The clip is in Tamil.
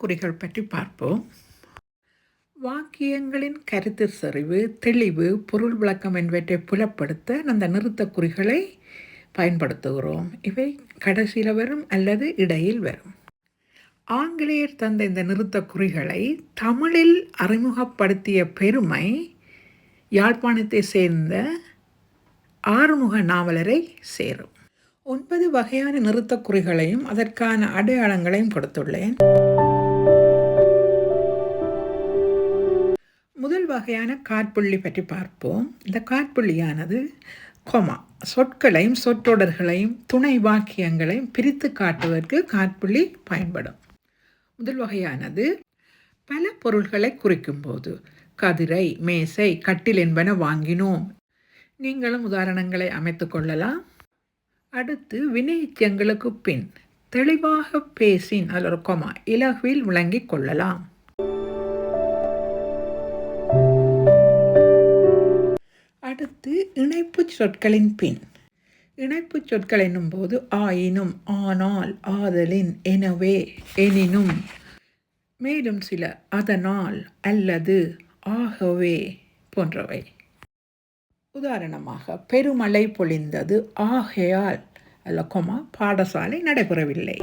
நிறுத்தக்குறிகள் பற்றி பார்ப்போம். வாக்கியங்களின் கருத்து செறிவு, தெளிவு, பொருள் விளக்கம் என்பவற்றை புலப்படுத்த அந்த நிறுத்தக்குறிகளை பயன்படுத்துகிறோம். இவை கடைசியில் வரும் அல்லது இடையில் வரும். ஆங்கிலேயர் தந்த இந்த நிறுத்தக்குறிகளை தமிழில் அறிமுகப்படுத்திய பெருமை யாழ்ப்பாணத்தை சேர்ந்த ஆறுமுக நாவலரை சேரும். 9 வகையான நிறுத்தக்குறிகளையும் அதற்கான அடையாளங்களையும் கொடுத்துள்ளேன். முதல் வகையான காற்புள்ளி பற்றி பார்ப்போம். இந்த காற்புள்ளியானது கொமா சொற்களையும் சொற்றொடர்களையும் துணை வாக்கியங்களையும் பிரித்து காட்டுவதற்கு காற்புள்ளி பயன்படும். முதல் வகையானது பல பொருள்களை குறிக்கும் போது கதிரை, மேசை, கட்டில் என்பன வாங்கினோம். நீங்களும் உதாரணங்களை அமைத்து கொள்ளலாம். அடுத்து வினைச்சங்களுக்கு பின் தெளிவாக பேசின் அல்லது கொமா இலகுவில் விளங்கிக் கொள்ளலாம். அடுத்து இணைப்பு சொற்களின் பின். இணைப்பு சொற்கள் என்னும் போது ஆயினும், ஆனால், ஆதலின், எனவே, எனினும், மேலும் சில அதனால், அல்லது, ஆகவே போன்றவை. உதாரணமாக பெருமழை பொழிந்தது, ஆகையால் அல்ல கொமா பாடசாலை நடைபெறவில்லை.